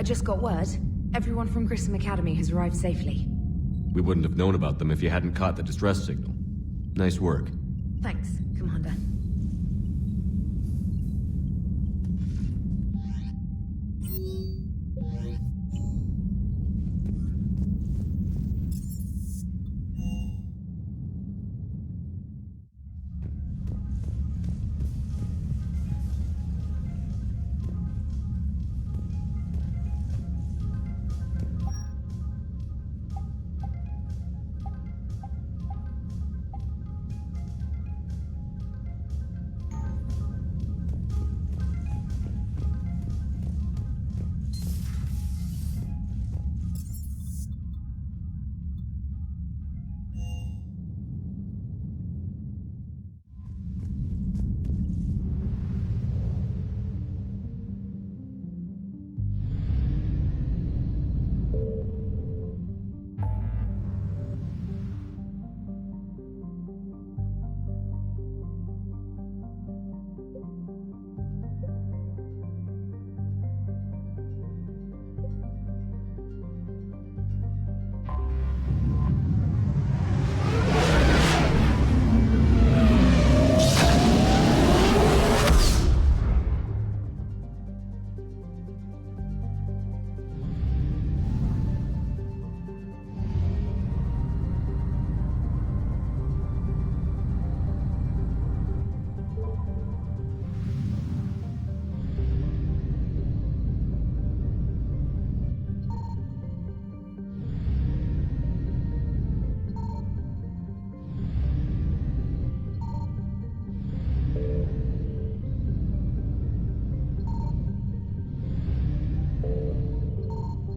I just got word. Everyone from Grissom Academy has arrived safely. We wouldn't have known about them if you hadn't caught the distress signal. Nice work. Thanks, Commander.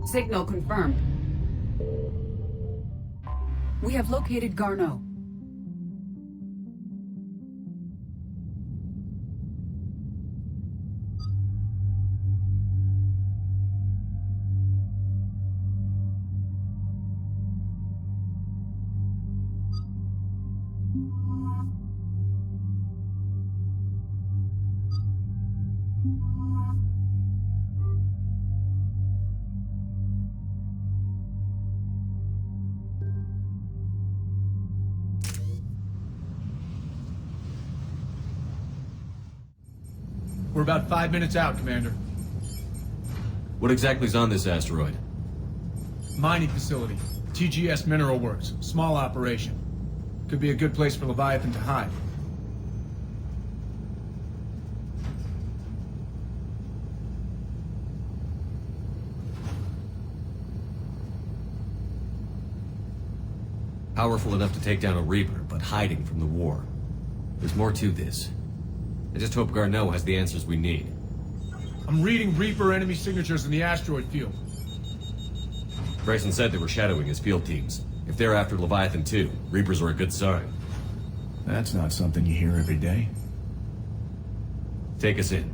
Signal confirmed. We have located Garneau. We're about 5 minutes out, Commander. What exactly is on this asteroid? Mining facility. TGS Mineral Works. Small operation. Could be a good place for Leviathan to hide. Powerful enough to take down a Reaper, but hiding from the war. There's more to this. I just hope Garneau has the answers we need. I'm reading Reaper enemy signatures in the asteroid field. Bryson said they were shadowing his field teams. If they're after Leviathan too, Reapers are a good sign. That's not something you hear every day. Take us in.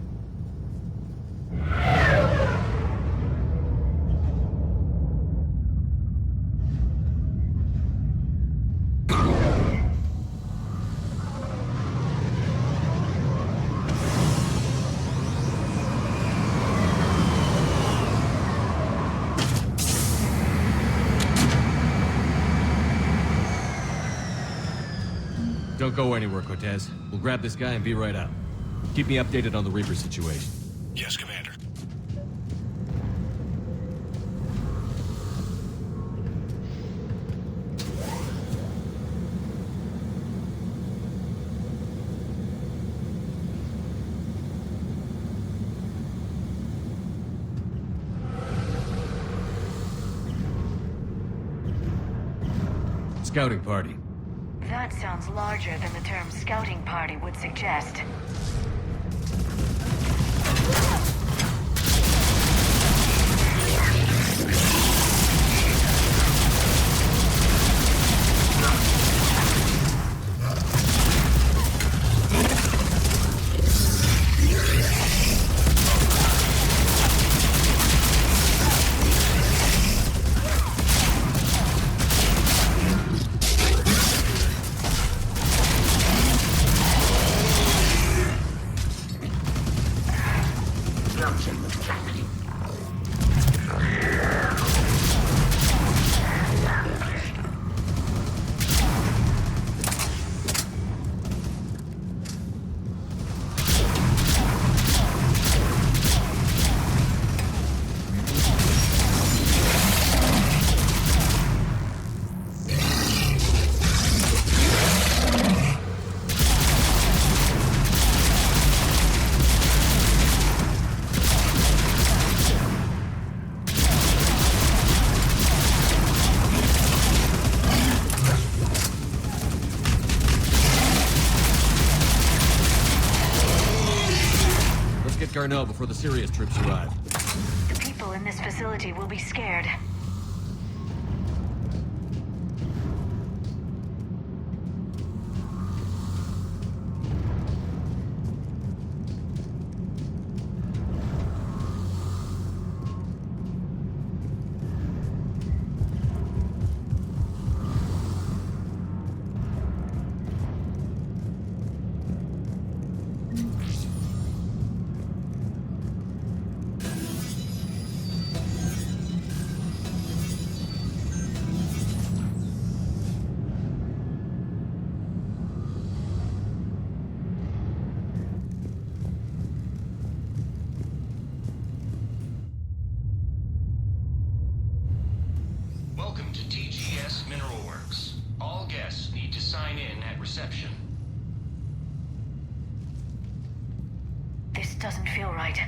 Don't go anywhere, Cortez. We'll grab this guy and be right out. Keep me updated on the Reaper situation. Yes, Commander. Scouting party. That sounds larger than the term scouting party would suggest. Garneau before the Sirius troops arrive. The people in this facility will be scared. Welcome to TGS Mineral Works. All guests need to sign in at reception. This doesn't feel right.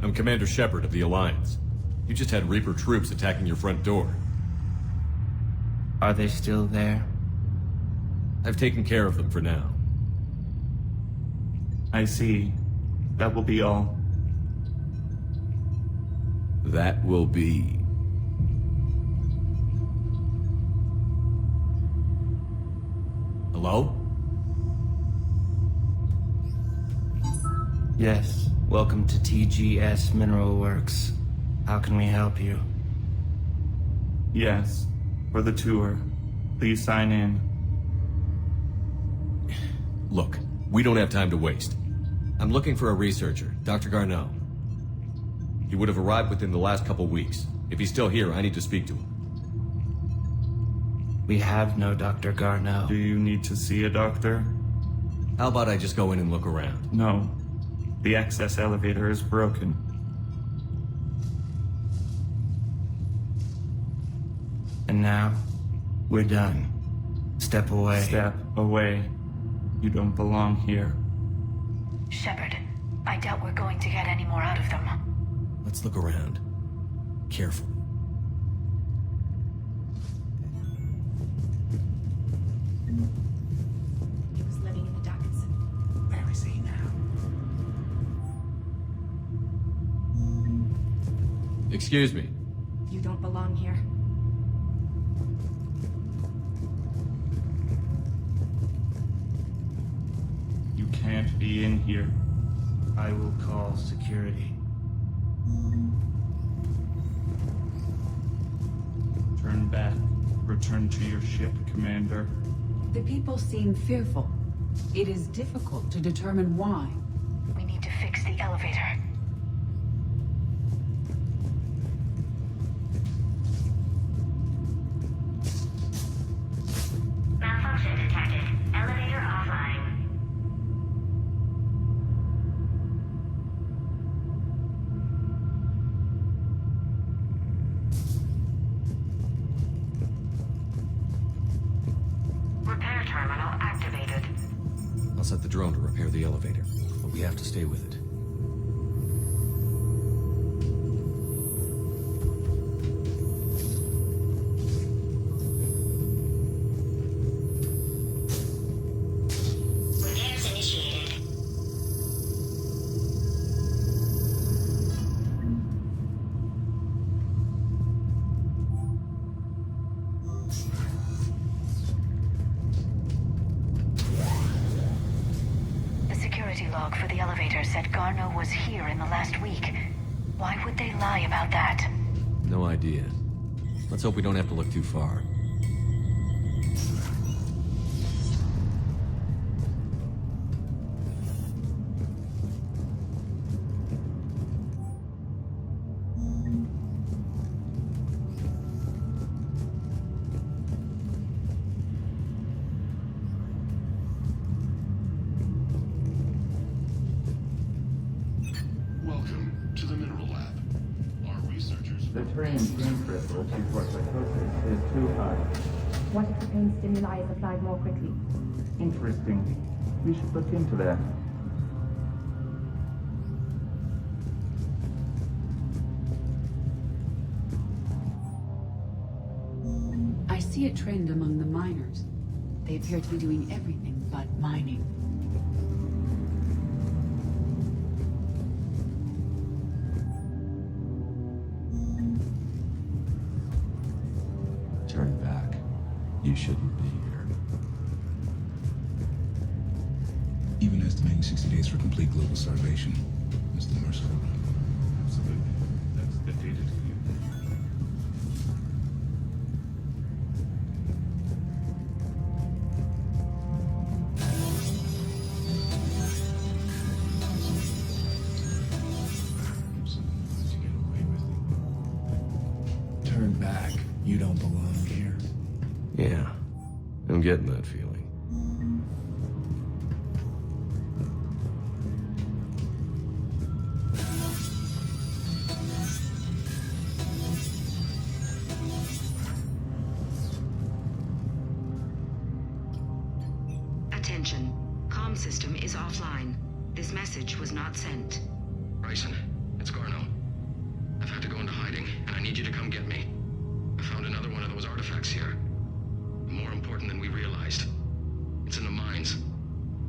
I'm Commander Shepard of the Alliance. You just had Reaper troops attacking your front door. Are they still there? I've taken care of them for now. I see. That will be all. That will be... Hello? Yes. Welcome to TGS Mineral Works. How can we help you? Yes. For the tour. Please sign in. Look, we don't have time to waste. I'm looking for a researcher, Dr. Garneau. He would have arrived within the last couple weeks. If he's still here, I need to speak to him. We have no Dr. Garneau. Do you need to see a doctor? How about I just go in and look around? No. The access elevator is broken. And now, we're done. Step away. Step away. You don't belong here. Shepard, I doubt we're going to get any more out of them. Let's look around. Careful. He was living in the dockets. Where is he now? Excuse me. You don't belong here. You can't be in here. I will call security. Turn back. Return to your ship, Commander. The people seem fearful. It is difficult to determine why. We need to fix the elevator. Malfunction detected. Elevator offline. Repair terminal activated. I'll set the drone to repair the elevator, but we have to stay with it. Repairs initiated. The security log for the elevator said Garneau was here in the last week. Why would they lie about that? No idea. Let's hope we don't have to look too far. Welcome to the Mineral Lab. Our researchers... The trained gene crystals before psychosis is too high. What if the pain stimuli is applied more quickly? Interesting. We should look into that. I see a trend among the miners. They appear to be doing everything but mining. Turn back. You shouldn't be here. Even estimating 60 days for complete global starvation is the merciful. Absolutely. That's the data to you. To get away with it. Turn back. You don't belong here. Yeah, I'm getting that feeling. Attention. Comm system is offline. This message was not sent. Bryson, it's Garno. I've had to go into hiding, and I need you to come get me. I found another one of those artifacts here. More important than we realized. It's in the mines.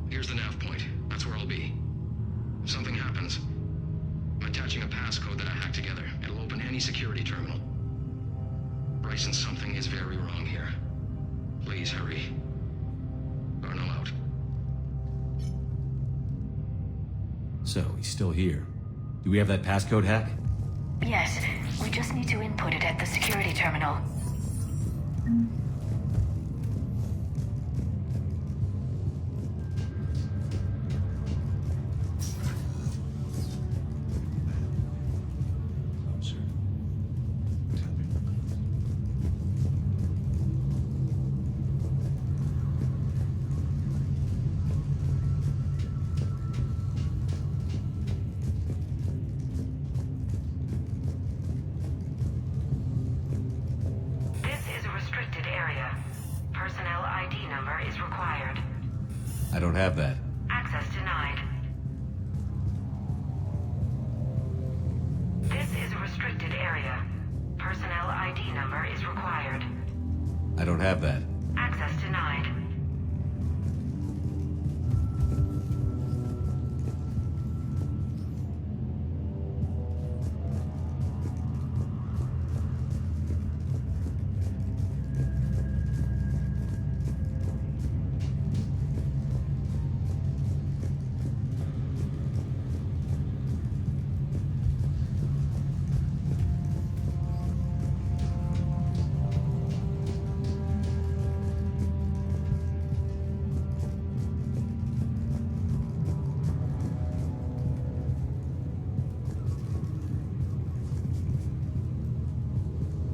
Here's the nav point. That's where I'll be. If something happens, I'm attaching a passcode that I hacked together. It'll open any security terminal. Bryson, something is very wrong here. Please hurry. Garno out. So, he's still here. Do we have that passcode hack? Yes, we just need to input it at the security terminal. Closer. Tell me. This is a restricted area. Personnel ID number is required. I don't have that. Access denied. This is a restricted area. Personnel ID number is required. I don't have that. Access denied.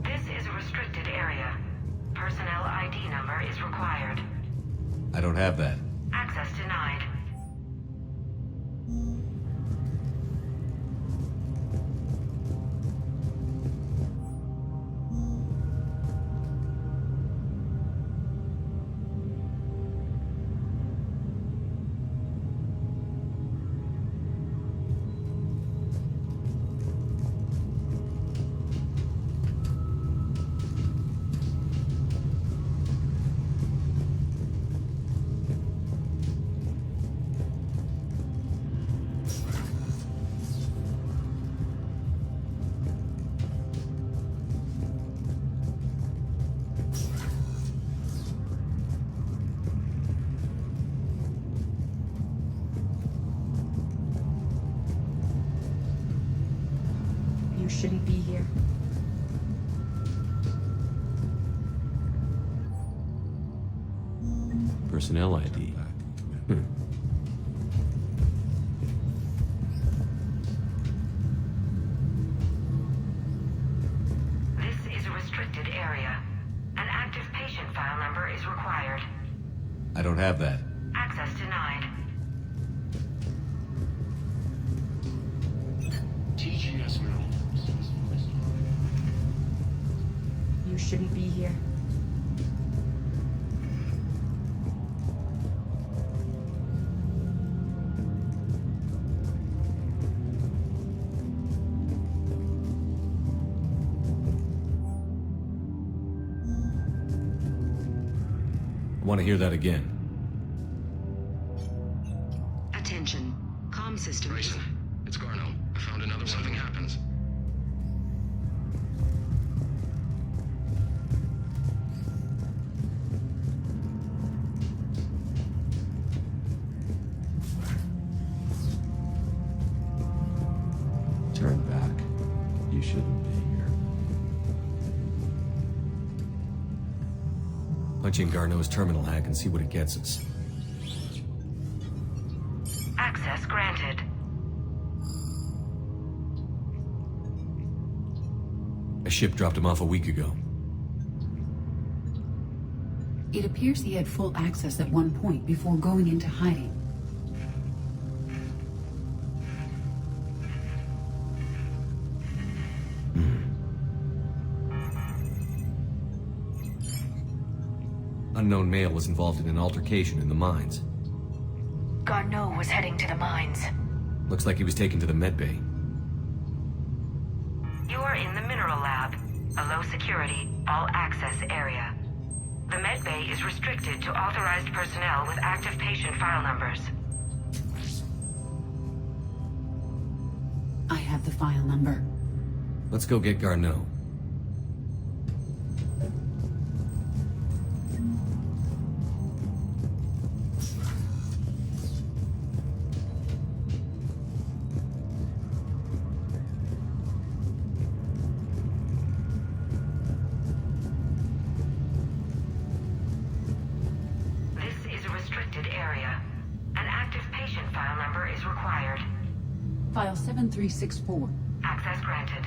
This is a restricted area. Personnel ID number is required. I don't have that. Access denied. You shouldn't be here. Personnel ID. This is a restricted area. An active patient file number is required. I don't have that. Access denied. TGS Mineral Works. You shouldn't be here. I want to hear that again. Attention. Comm system. Grayson, it's Garno. I found another. Something happens. Turn back. You shouldn't be here. Punch in Garneau's terminal hack and see what it gets us. Access granted. A ship dropped him off a week ago. It appears he had full access at one point before going into hiding. Unknown male was involved in an altercation in the mines. Garneau was heading to the mines. Looks like he was taken to the medbay. You are in the Mineral Lab, a low-security, all-access area. The medbay is restricted to authorized personnel with active patient file numbers. I have the file number. Let's go get Garneau. This is a restricted area. An active patient file number is required. File 7364. Access granted.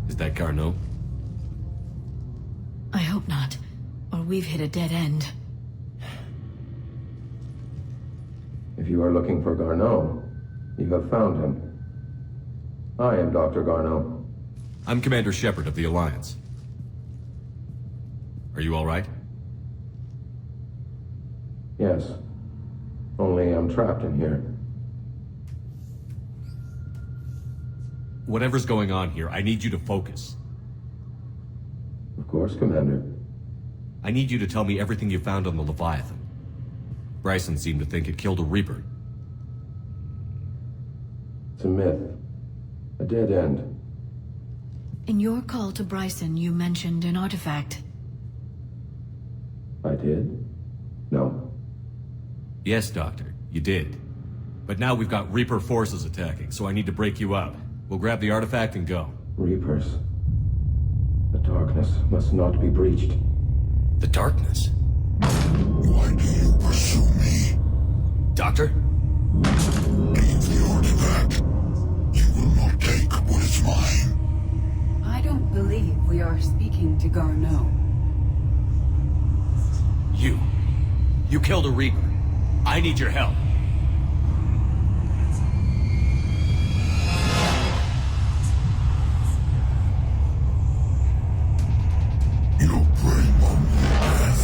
Is that Garneau? I hope not, or we've hit a dead end. If you are looking for Garneau, you have found him. I am Dr. Garneau. I'm Commander Shepard of the Alliance. Are you all right? Yes. Only I'm trapped in here. Whatever's going on here, I need you to focus. Of course, Commander. I need you to tell me everything you found on the Leviathan. Bryson seemed to think it killed a Reaper. It's a myth. A dead end. In your call to Bryson, you mentioned an artifact. I did? No. Yes, Doctor, you did. But now we've got Reaper forces attacking, so I need to break you up. We'll grab the artifact and go. Reapers. The darkness must not be breached. The darkness? Why do you pursue me? Doctor? Leave the artifact. You will not take what is mine. I don't believe we are speaking to Garneau. You killed a Reaper. I need your help. You bring on death.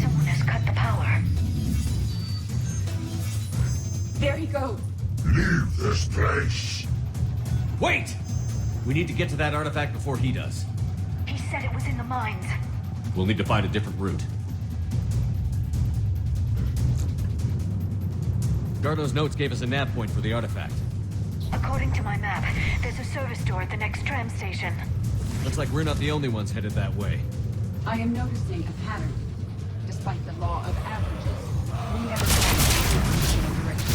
Someone has cut the power. There he goes. Leave this place. Wait! We need to get to that artifact before he does. He said it was in the mines. We'll need to find a different route. Garneau's notes gave us a nav point for the artifact. According to my map, there's a service door at the next tram station. Looks like we're not the only ones headed that way. I am noticing a pattern. Despite the law of averages, we never find a direction.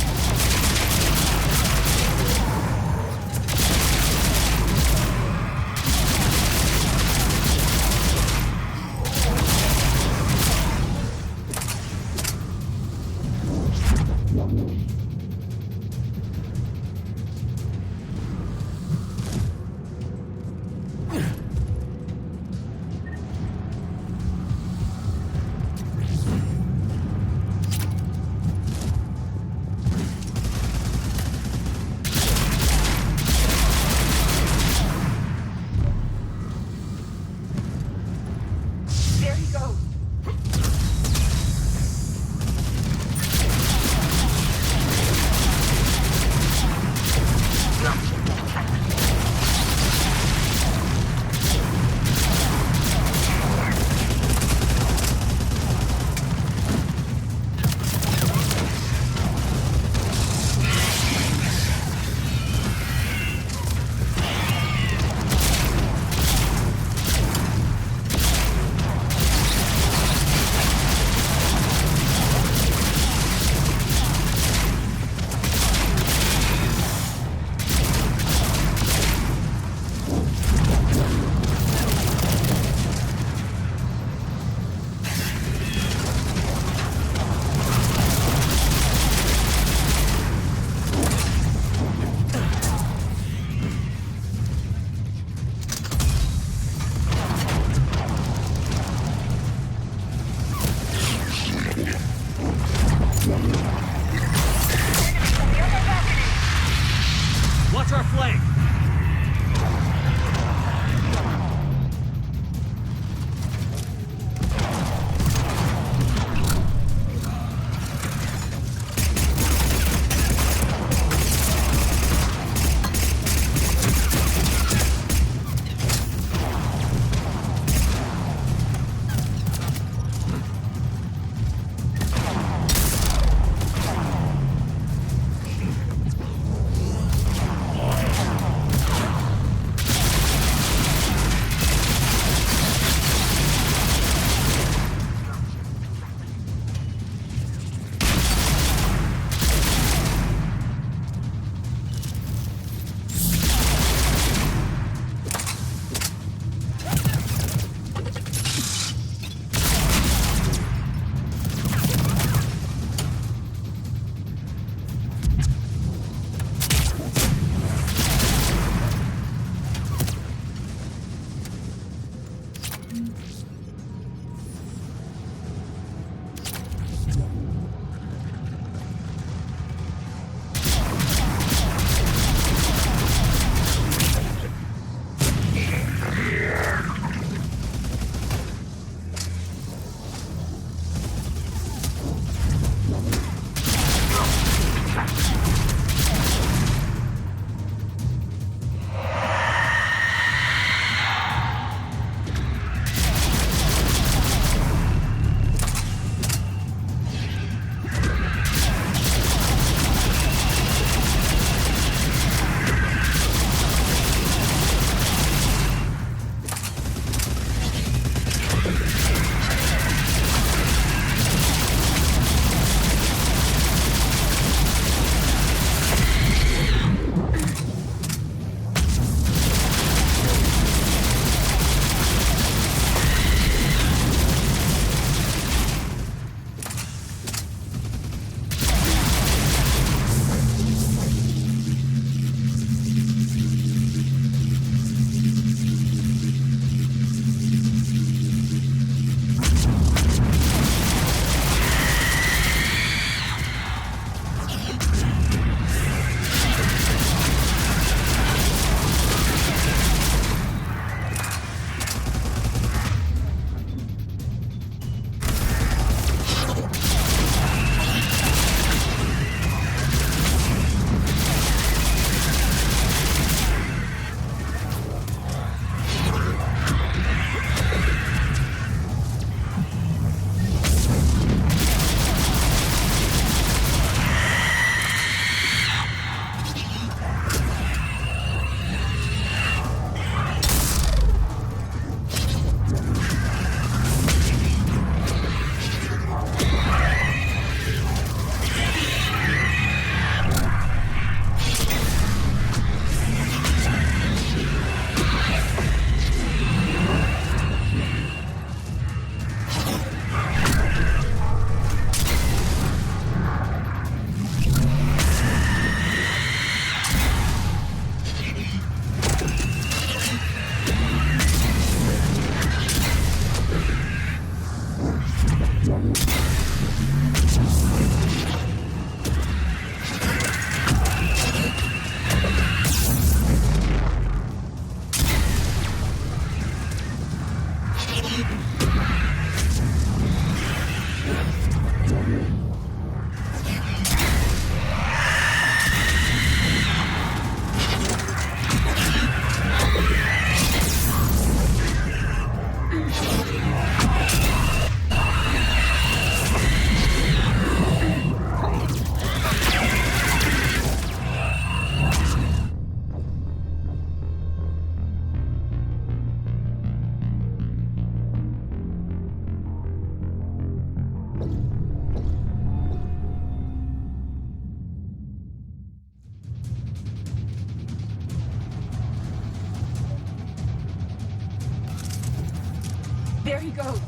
There he goes.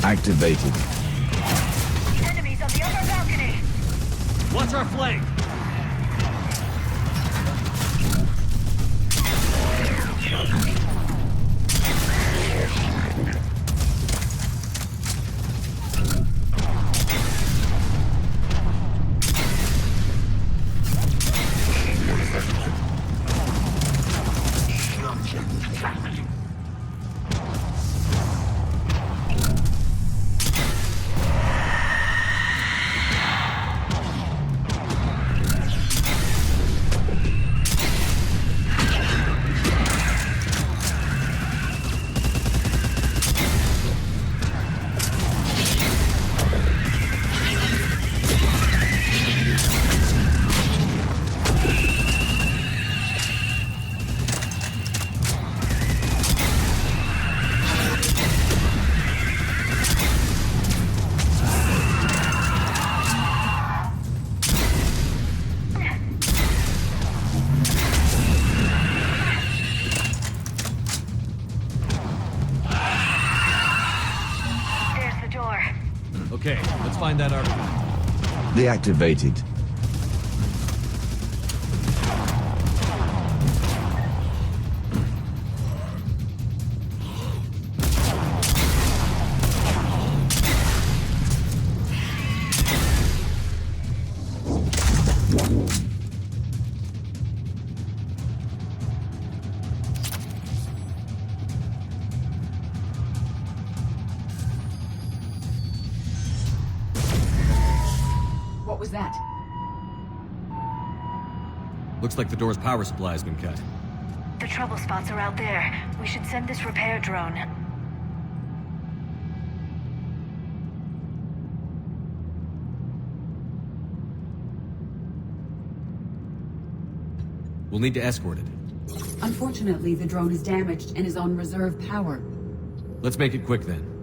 Activated. Enemies on the upper balcony. What's our flank? Okay, let's find that artifact. Deactivated. What was that? Looks like the door's power supply has been cut. The trouble spots are out there. We should send this repair drone. We'll need to escort it. Unfortunately, the drone is damaged and is on reserve power. Let's make it quick then.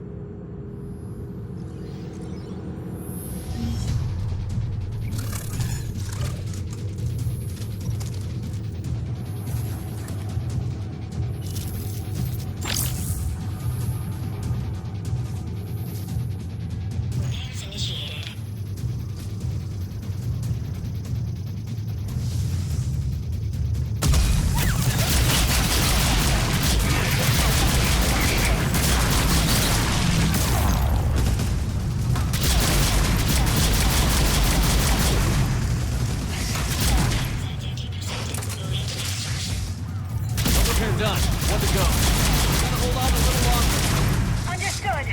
Done. One to go. Gotta hold on a little longer. Understood.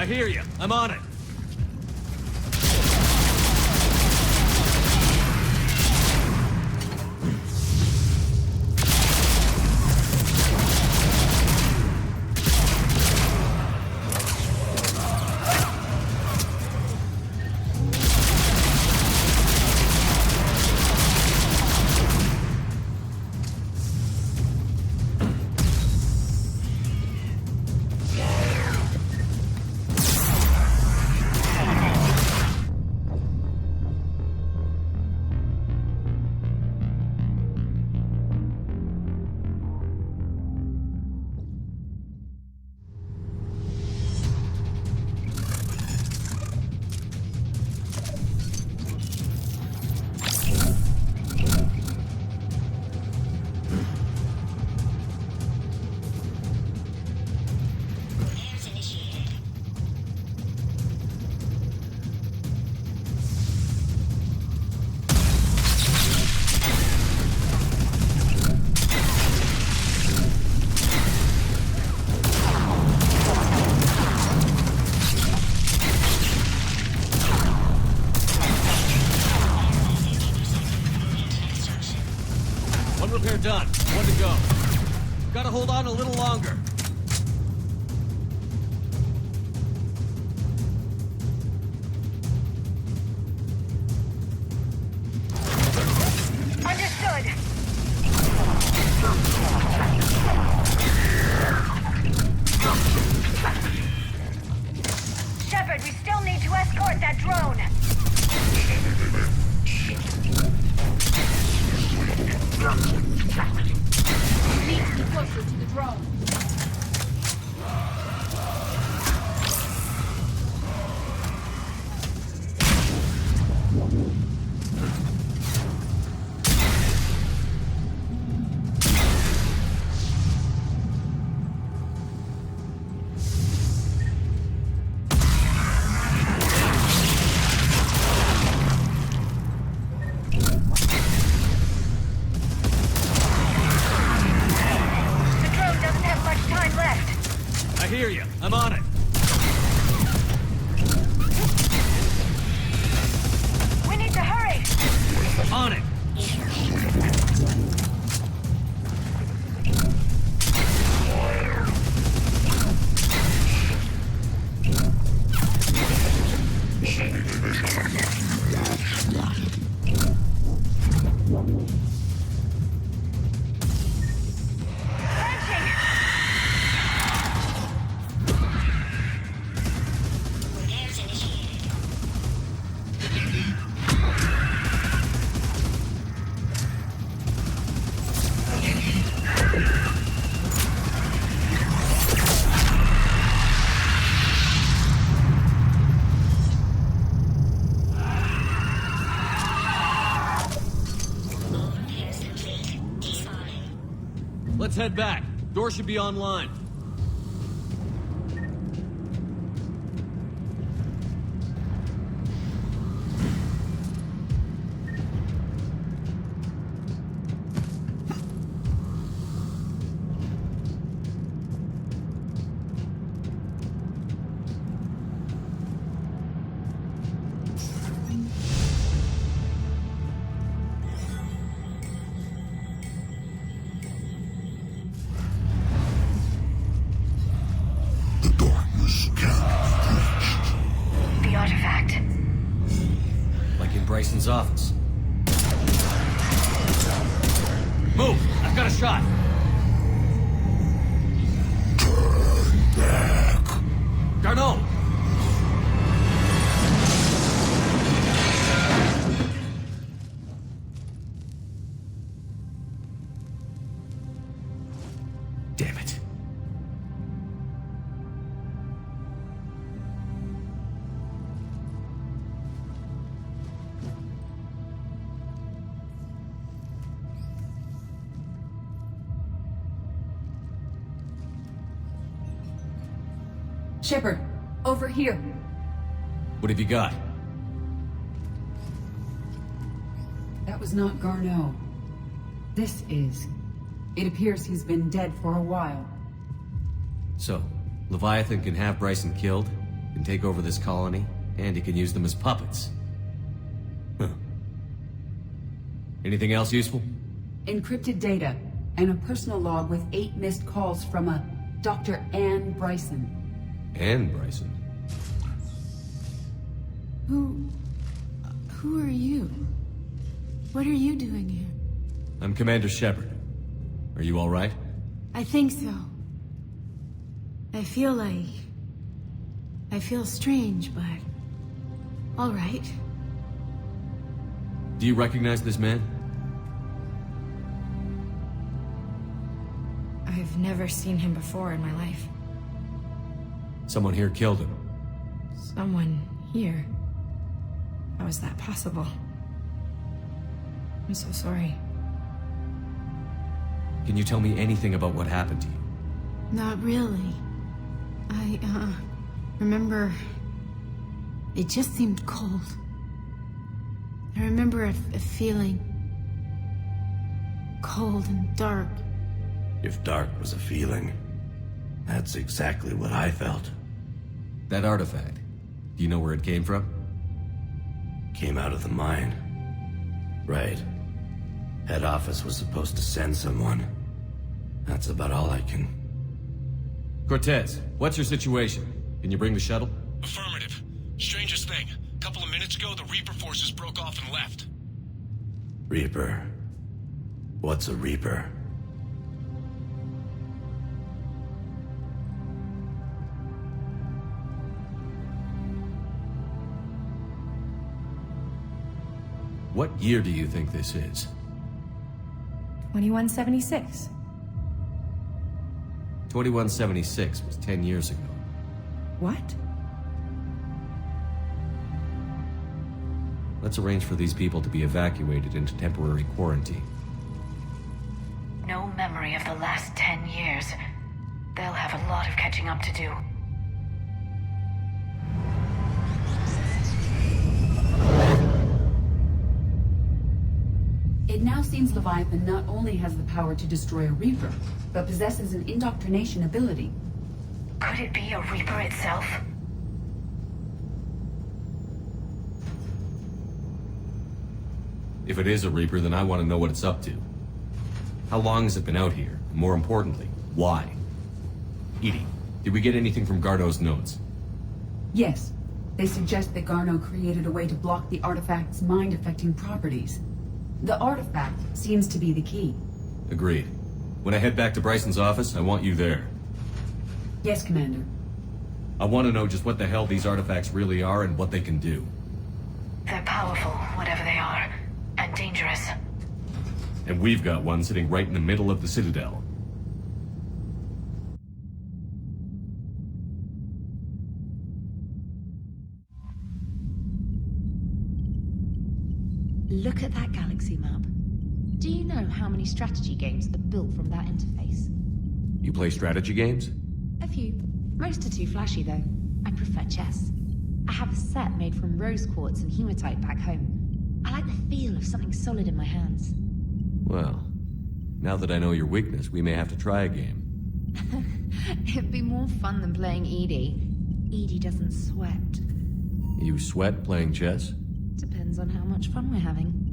I hear you. I'm on it. One repair done. One to go. Gotta hold on a little longer. Understood. Shepard, we still need to escort that drone. We need to be closer to the drone. I hear you. I'm on it. We need to hurry. On it. Let's head back. Door should be online. Bryson's office. Move! I've got a shot! Turn back. Garneau! Damn it. Shepard, over here. What have you got? That was not Garneau. This is. It appears he's been dead for a while. So, Leviathan can have Bryson killed? Can take over this colony, and he can use them as puppets. Huh. Anything else useful? Encrypted data, and a personal log with 8 missed calls from a Dr. Anne Bryson. Anne Bryson? Who are you? What are you doing here? I'm Commander Shepard. Are you all right? I think so. I feel strange, but... all right. Do you recognize this man? I've never seen him before in my life. Someone here killed him. Someone here? How is that possible? I'm so sorry. Can you tell me anything about what happened to you? Not really. I remember... it just seemed cold. I remember a feeling... cold and dark. If dark was a feeling, that's exactly what I felt. That artifact, do you know where it came from? Came out of the mine. Right. Head office was supposed to send someone. That's about all I can... Cortez, what's your situation? Can you bring the shuttle? Affirmative. Strangest thing. Couple of minutes ago, the Reaper forces broke off and left. Reaper? What's a Reaper? What year do you think this is? 2176. 2176 was 10 years ago. What? Let's arrange for these people to be evacuated into temporary quarantine. No memory of the last 10 years. They'll have a lot of catching up to do. It now seems Leviathan not only has the power to destroy a Reaper, but possesses an indoctrination ability. Could it be a Reaper itself? If it is a Reaper, then I want to know what it's up to. How long has it been out here? And more importantly, why? EDI, did we get anything from Garneau's notes? Yes. They suggest that Garneau created a way to block the artifact's mind-affecting properties. The artifact seems to be the key. Agreed. When I head back to Bryson's office, I want you there. Yes, Commander. I want to know just what the hell these artifacts really are and what they can do. They're powerful, whatever they are, and dangerous. And we've got one sitting right in the middle of the Citadel. Look at that galaxy map. Do you know how many strategy games are built from that interface? You play strategy games? A few. Most are too flashy, though. I prefer chess. I have a set made from rose quartz and hematite back home. I like the feel of something solid in my hands. Well, now that I know your weakness, we may have to try a game. It'd be more fun than playing EDI. EDI doesn't sweat. You sweat playing chess? Depends on how much fun we're having.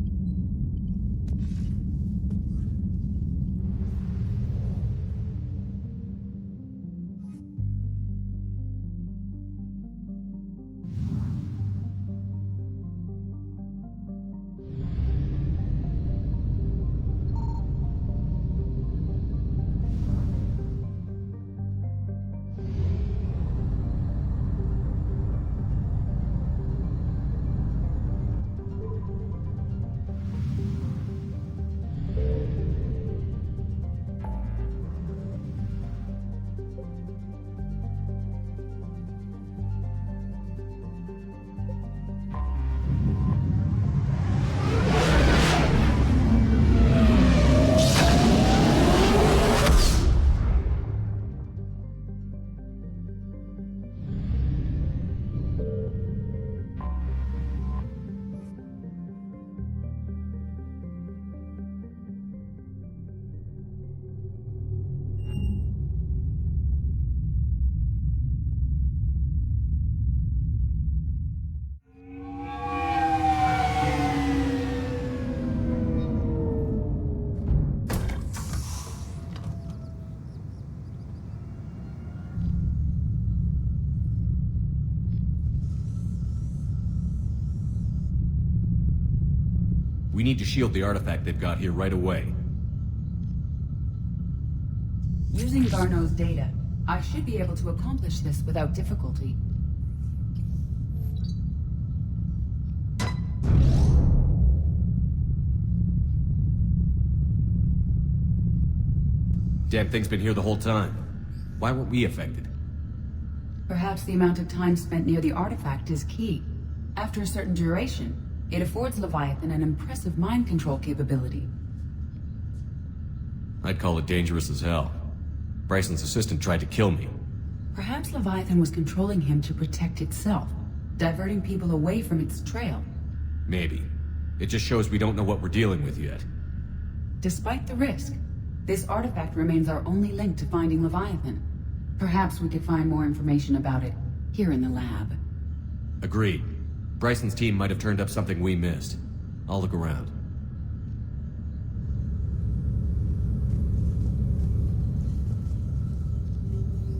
We need to shield the artifact they've got here right away. Using Garneau's data, I should be able to accomplish this without difficulty. Damn thing's been here the whole time. Why weren't we affected? Perhaps the amount of time spent near the artifact is key. After a certain duration, it affords Leviathan an impressive mind control capability. I'd call it dangerous as hell. Bryson's assistant tried to kill me. Perhaps Leviathan was controlling him to protect itself, diverting people away from its trail. Maybe. It just shows we don't know what we're dealing with yet. Despite the risk, this artifact remains our only link to finding Leviathan. Perhaps we could find more information about it here in the lab. Agreed. Bryson's team might have turned up something we missed. I'll look around.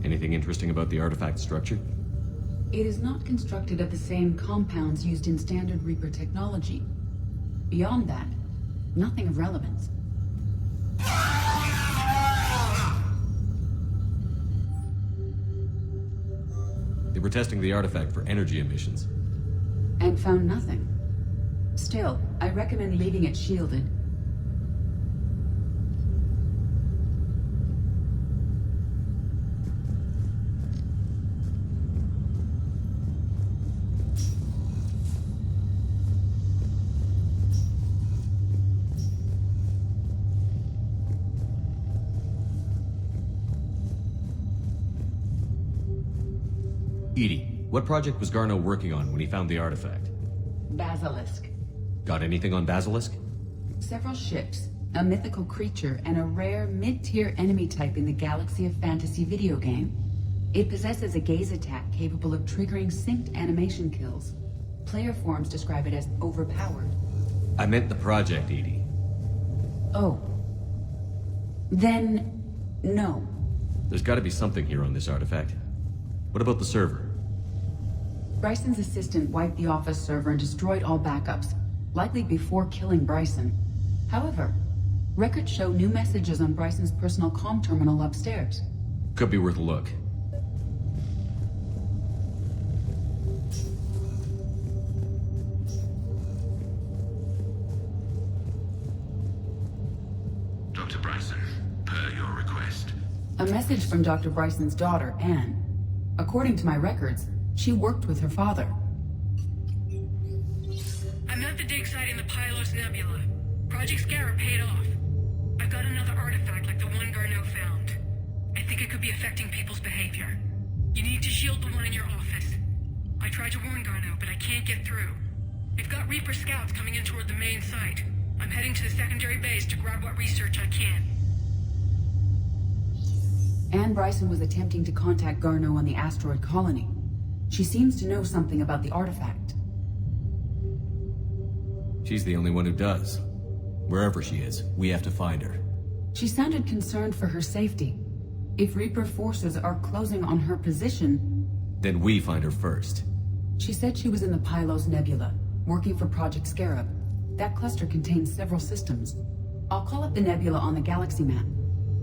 Anything interesting about the artifact structure? It is not constructed of the same compounds used in standard Reaper technology. Beyond that, nothing of relevance. They were testing the artifact for energy emissions. And found nothing. Still, I recommend leaving it shielded. EDI, what project was Garneau working on when he found the artifact? Basilisk. Got anything on Basilisk? Several ships, a mythical creature, and a rare mid-tier enemy type in the Galaxy of Fantasy video game. It possesses a gaze attack capable of triggering synced animation kills. Player forums describe it as overpowered. I meant the project, EDI. Oh. Then, no. There's gotta be something here on this artifact. What about the server? Bryson's assistant wiped the office server and destroyed all backups, likely before killing Bryson. However, records show new messages on Bryson's personal comm terminal upstairs. Could be worth a look. Dr. Bryson, per your request. A message from Dr. Bryson's daughter, Anne. According to my records, she worked with her father. I'm at the dig site in the Pylos Nebula. Project Scarab paid off. I've got another artifact like the one Garneau found. I think it could be affecting people's behavior. You need to shield the one in your office. I tried to warn Garneau, but I can't get through. We've got Reaper scouts coming in toward the main site. I'm heading to the secondary base to grab what research I can. Anne Bryson was attempting to contact Garneau on the asteroid colony. She seems to know something about the artifact. She's the only one who does. Wherever she is, we have to find her. She sounded concerned for her safety. If Reaper forces are closing on her position... Then we find her first. She said she was in the Pylos Nebula, working for Project Scarab. That cluster contains several systems. I'll call up the nebula on the galaxy map.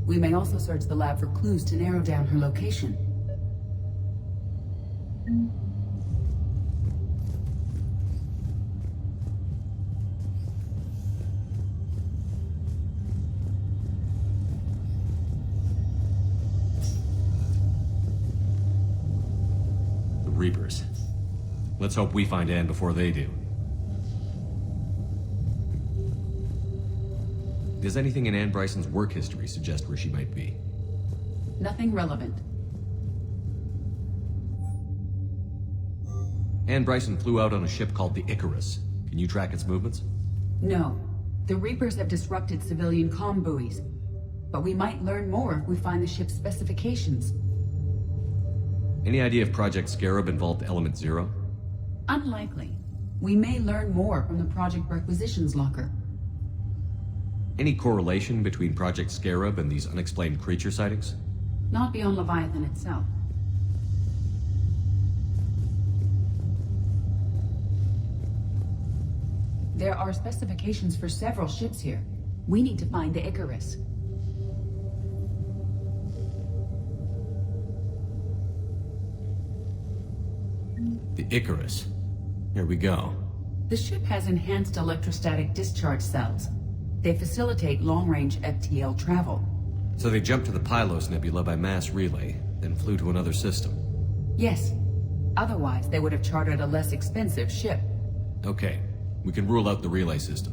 We may also search the lab for clues to narrow down her location. The Reapers. Let's hope we find Anne before they do. Does anything in Anne Bryson's work history suggest where she might be? Nothing relevant. Anne Bryson flew out on a ship called the Icarus. Can you track its movements? No. The Reapers have disrupted civilian comm buoys. But we might learn more if we find the ship's specifications. Any idea if Project Scarab involved Element Zero? Unlikely. We may learn more from the Project Requisitions Locker. Any correlation between Project Scarab and these unexplained creature sightings? Not beyond Leviathan itself. There are specifications for several ships here. We need to find the Icarus. The Icarus. Here we go. The ship has enhanced electrostatic discharge cells. They facilitate long-range FTL travel. So they jumped to the Pylos Nebula by mass relay, then flew to another system. Yes. Otherwise, they would have chartered a less expensive ship. Okay, we can rule out the relay system.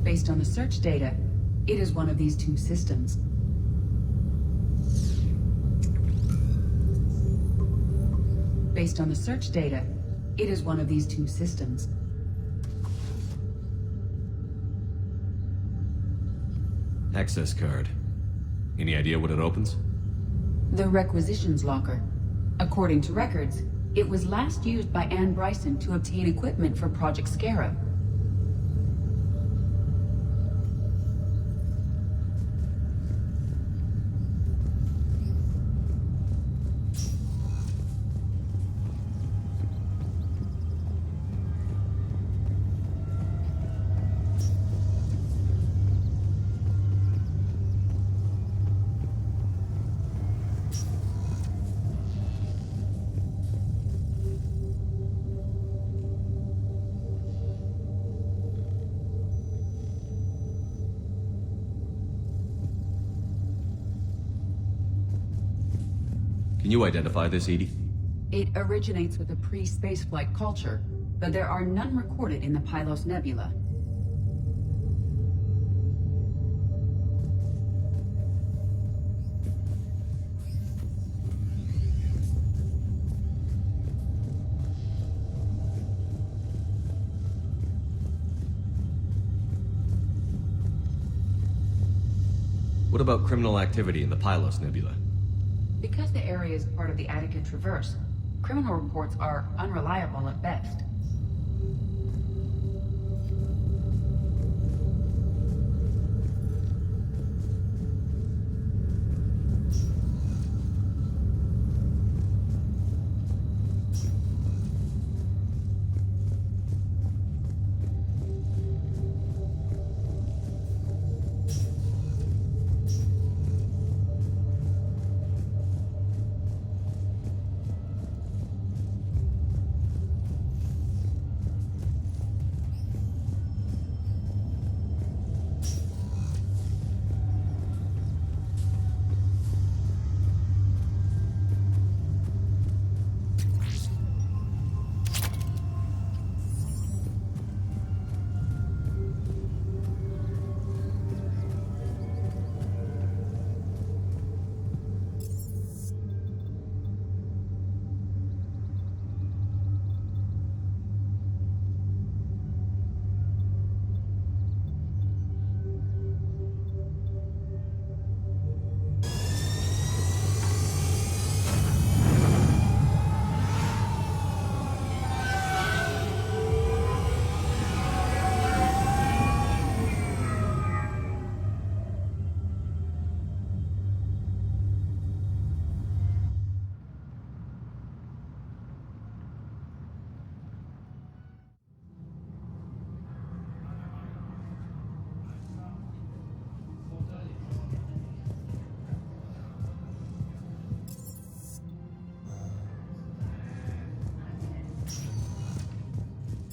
Based on the search data, it is one of these two systems. Based on the search data, it is one of these two systems. Access card. Any idea what it opens? The requisitions locker. According to records, it was last used by Anne Bryson to obtain equipment for Project Scarab. Can you identify this, Edie? It originates with a pre-spaceflight culture, but there are none recorded in the Pylos Nebula. What about criminal activity in the Pylos Nebula? Because the area is part of the Attica Traverse, criminal reports are unreliable at best.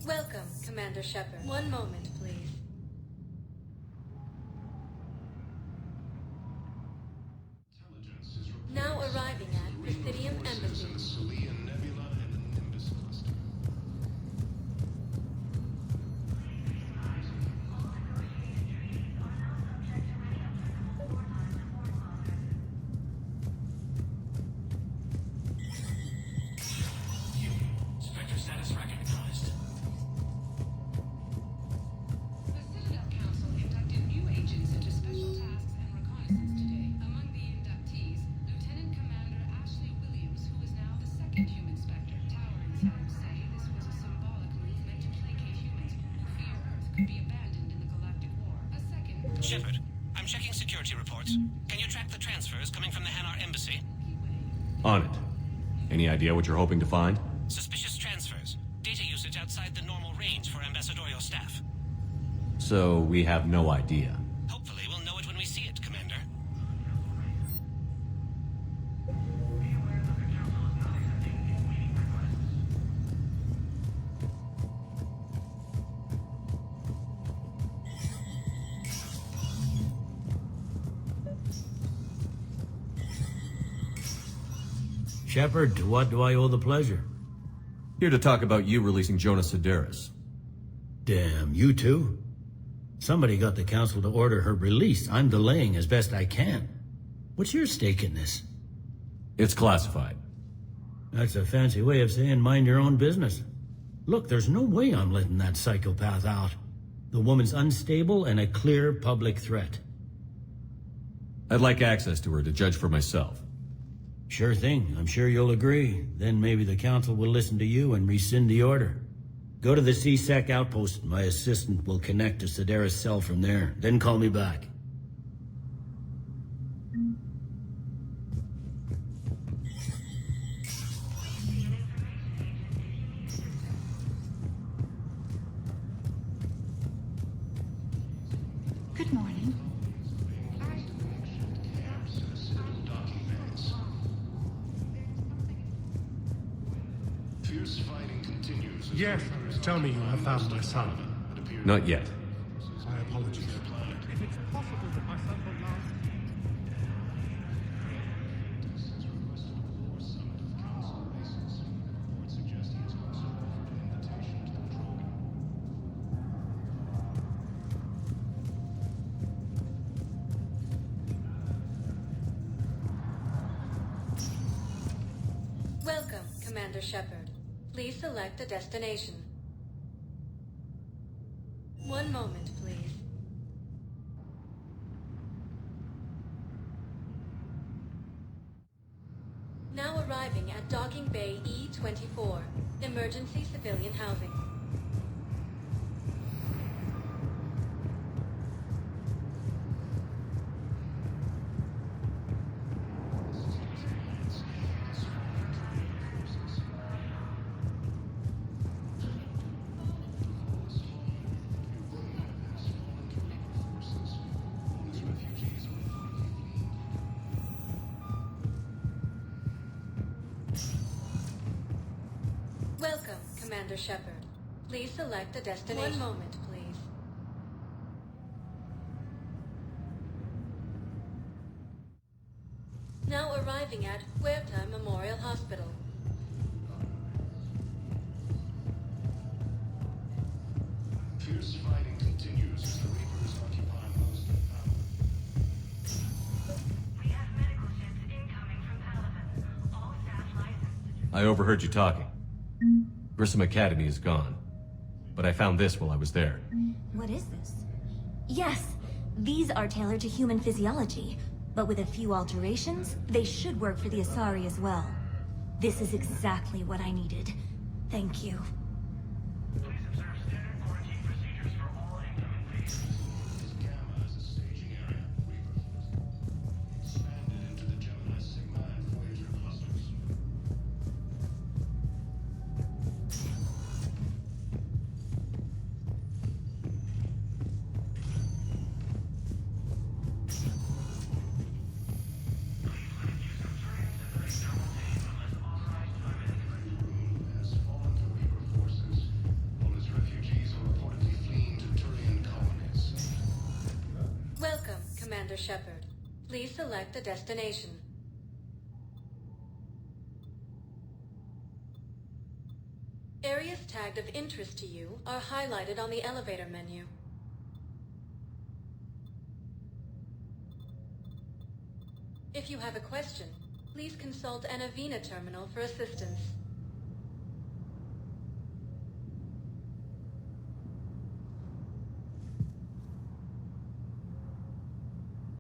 Welcome, Commander Shepard. One moment, please. Now arriving at Presidium Embassy. Spectre status recognized. Shepard, I'm checking security reports. Can you track the transfers coming from the Hanar embassy? On it. Any idea what you're hoping to find? Suspicious transfers. Data usage outside the normal range for ambassadorial staff. So we have no idea. Hopefully we'll know it when we see it, Commander. Shepard, to what do I owe the pleasure? Here to talk about you releasing Jonas Sedaris. Damn, you too? Somebody got the council to order her release. I'm delaying as best I can. What's your stake in this? It's classified. That's a fancy way of saying mind your own business. Look, there's no way I'm letting that psychopath out. The woman's unstable and a clear public threat. I'd like access to her to judge for myself. Sure thing. I'm sure you'll agree. Then maybe the council will listen to you and rescind the order. Go to the C-Sec outpost. My assistant will connect to Sedaris' cell from there. Then call me back. Good morning. Yes, tell me you have found my son. Not yet. My apologies. If it's possible that my son will last... Welcome, Commander Shepard. Please select a destination. One moment, please. Now arriving at Docking Bay E-24, emergency civilian housing. Welcome, Commander Shepard. Please select a destination. One moment, please. Now arriving at Huerta Memorial Hospital. Fierce fighting continues as the Reapers occupy most of the power. We have medical ships incoming from Palaven. All staff licensed. I overheard you talking. Grissom Academy is gone. But I found this while I was there. What is this? Yes, these are tailored to human physiology, but with a few alterations, they should work for the Asari as well. This is exactly what I needed. Thank you. Welcome, Commander Shepard. Please select a destination. Areas tagged of interest to you are highlighted on the elevator menu. If you have a question, please consult an Avina terminal for assistance.